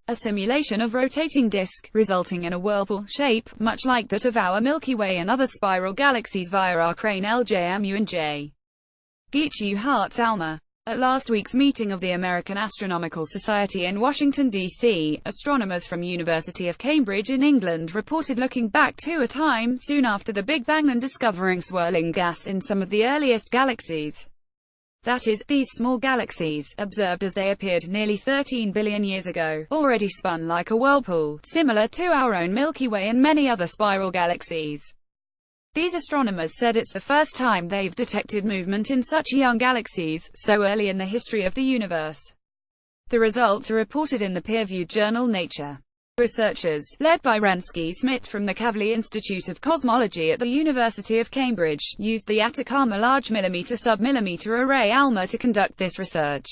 a simulation of rotating disk, resulting in a whirlpool shape, much like that of our Milky Way and other spiral galaxies via our Crane LJMU and J. Geacheu Hart's ALMA. At last week's meeting of the American Astronomical Society in Washington, D.C., astronomers from University of Cambridge in England reported looking back to a time soon after the Big Bang and discovering swirling gas in some of the earliest galaxies. That is, these small galaxies, observed as they appeared nearly 13 billion years ago, already spun like a whirlpool, similar to our own Milky Way and many other spiral galaxies. These astronomers said it's the first time they've detected movement in such young galaxies, so early in the history of the universe. The results are reported in the peer-reviewed journal Nature. Researchers, led by Renski-Smit from the Kavli Institute of Cosmology at the University of Cambridge, used the Atacama Large Millimeter-Submillimeter Array ALMA to conduct this research.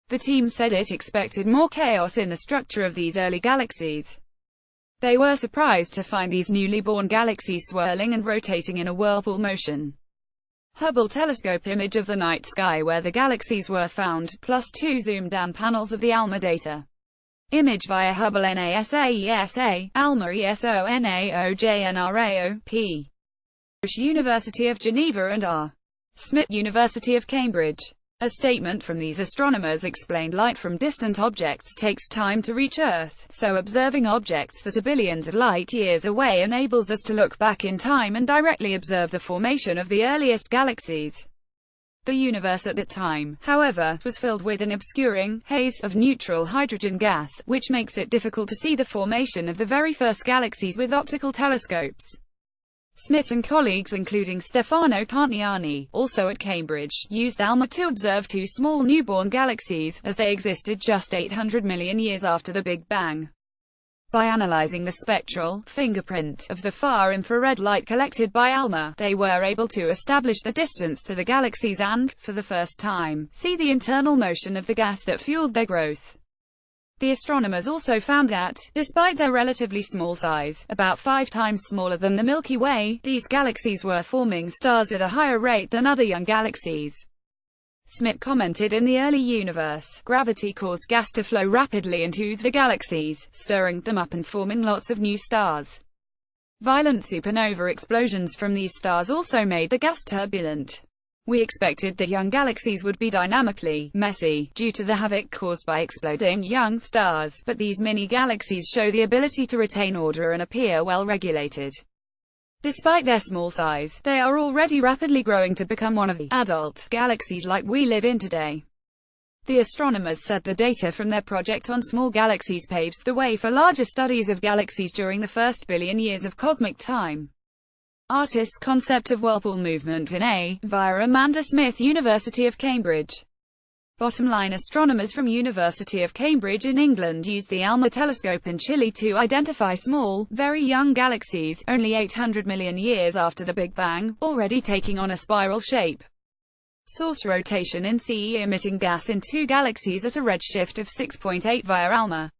The team said it expected more chaos in the structure of these early galaxies. They were surprised to find these newly born galaxies swirling and rotating in a whirlpool motion. Hubble telescope image of the night sky where the galaxies were found, +2 zoomed-in panels of the ALMA data. Image via Hubble NASA ALMA ESONAOJNRAO, P. University of Geneva and R. Smith University of Cambridge. A statement from these astronomers explained light from distant objects takes time to reach Earth, so observing objects that are billions of light-years away enables us to look back in time and directly observe the formation of the earliest galaxies. The universe at that time, however, was filled with an obscuring haze of neutral hydrogen gas, which makes it difficult to see the formation of the very first galaxies with optical telescopes. Smith and colleagues including Stefano Cantiani, also at Cambridge, used ALMA to observe two small newborn galaxies, as they existed just 800 million years after the Big Bang. By analyzing the spectral fingerprint of the far-infrared light collected by ALMA, they were able to establish the distance to the galaxies and, for the first time, see the internal motion of the gas that fueled their growth. The astronomers also found that, despite their relatively small size, about 5 times smaller than the Milky Way, these galaxies were forming stars at a higher rate than other young galaxies. Smith commented, in the early universe, gravity caused gas to flow rapidly into the galaxies, stirring them up and forming lots of new stars. Violent supernova explosions from these stars also made the gas turbulent. We expected that young galaxies would be dynamically messy, due to the havoc caused by exploding young stars, but these mini-galaxies show the ability to retain order and appear well regulated. Despite their small size, they are already rapidly growing to become one of the adult galaxies like we live in today. The astronomers said the data from their project on small galaxies paves the way for larger studies of galaxies during the first billion years of cosmic time. Artist's concept of whirlpool movement in A, via Amanda Smith, University of Cambridge. Bottom line, astronomers from University of Cambridge in England used the ALMA telescope in Chile to identify small, very young galaxies, only 800 million years after the Big Bang, already taking on a spiral shape. Source: rotation in CE emitting gas in two galaxies at a redshift of 6.8 via ALMA.